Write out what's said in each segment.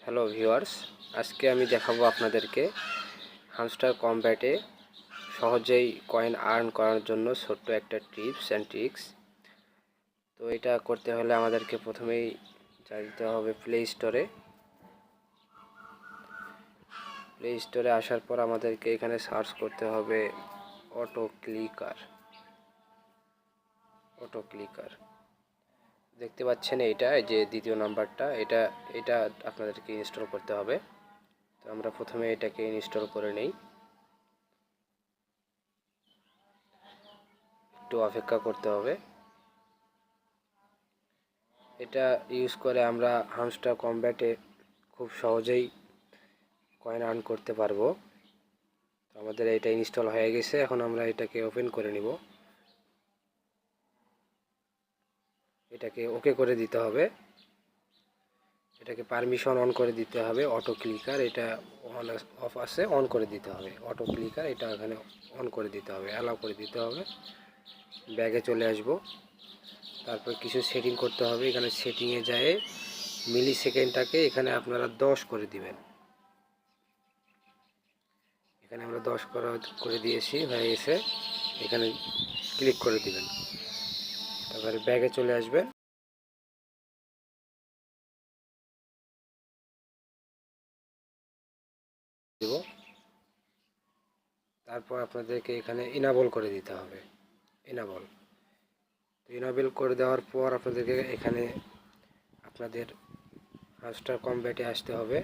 Hello viewers, আজকে আমি দেখাবো আপনাদেরকে হামস্টার কমব্যাটে সহজেই কয়েন আর্ন করার জন্য ছোট্ট একটা টিপস অ্যান্ড ট্রিক্স। তো এটা করতে হলে আমাদেরকে প্রথমেই যেতে হবে প্লে স্টোরে আসার পর আমাদেরকে এখানে সার্চ করতে হবে অটো ক্লিকার। দেখতে পাচ্ছেন এইটা, এই যে দ্বিতীয় নাম্বারটা, এটা আপনাদেরকে ইনস্টল করতে হবে। তো আমরা প্রথমে এটাকে ইনস্টল করে নেই, একটু অপেক্ষা করতে হবে। এটা ইউজ করে আমরা হামস্টার কমব্যাটে খুব সহজেই কয়েন আর্ন করতে পারবো। তো আমাদের এটা ইনস্টল হয়ে গেছে, এখন আমরা এটাকে ওপেন করে নিব। এটাকে ওকে করে দিতে হবে, এটাকে পারমিশন অন করে দিতে হবে। অটো ক্লিকার এটা অন অফ আছে, অন করে দিতে হবে। অটো ক্লিকার এটা এখানে অন করে দিতে হবে, অ্যালাউ করে দিতে হবে। ব্যাগে চলে আসব, তারপর কিছু সেটিং করতে হবে। এখানে সেটিংয়ে যায় মিলি সেকেন্ডটাকে এখানে আপনারা 10 করে দিবেন। এখানে আমরা 10 করে দিয়েছি, হয়ে গেছে। এখানে ক্লিক করে দিবেন, তারপরে ব্যাগে চলে আসবেন। তারপর আপনাদেরকে এখানে ইনাবল করে দিতে হবে। ইনাবল করে দেওয়ার পর আপনাদেরকে এখানে আপনাদের হামস্টার কমব্যাটে আসতে হবে।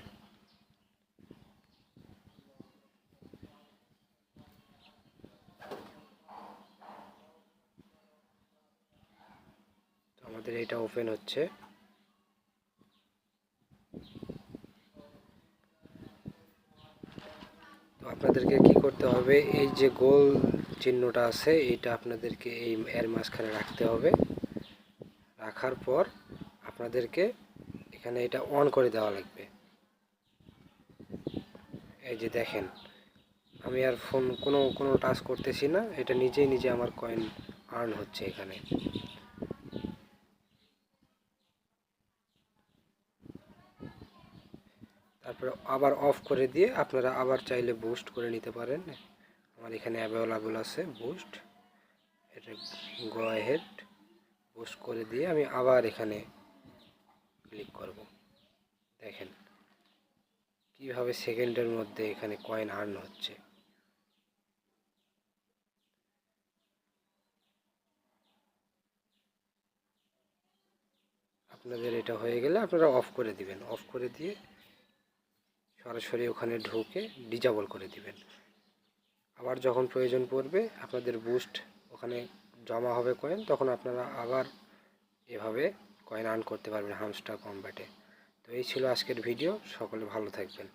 আমাদের এটা ওপেন হচ্ছে। তো আপনাদেরকে কি করতে হবে, এই যে গোল চিহ্নটা আছে এটা আপনাদেরকে এর মাঝখানে রাখতে হবে। রাখার পর আপনাদেরকে এখানে এটা অন করে দেওয়া লাগবে। এই যে দেখেন, আমি আর ফোন কোনো টাচ করতেছি না, এটা নিজে আমার কয়েন আর্ন হচ্ছে এখানে। তারপরে আবার অফ করে দিয়ে আপনারা আবার চাইলে বুস্ট করে নিতে পারেন। আমার এখানে অ্যাভেলেবল আছে বুস্ট, এটা গো অ্যাহেড বুস্ট করে দিয়ে আমি আবার এখানে ক্লিক করব। দেখেন কিভাবে সেকেন্ডের মধ্যে এখানে কয়েন আর্ন হচ্ছে। আপনাদের এটা হয়ে গেলে আপনারা অফ করে দিবেন, অফ করে দিয়ে সরাসরি ওখানে ঢুকে ডিজেবল করে দিবেন। আবার যখন প্রয়োজন পড়বে আপনাদের বুস্ট ওখানে জমা হবে কয়েন, তখন আপনারা আবার এভাবে কয়েন আর্ন করতে পারবেন হামস্টার কমব্যাটে। তো এই ছিল আজকের ভিডিও, সকলে ভালো থাকবেন।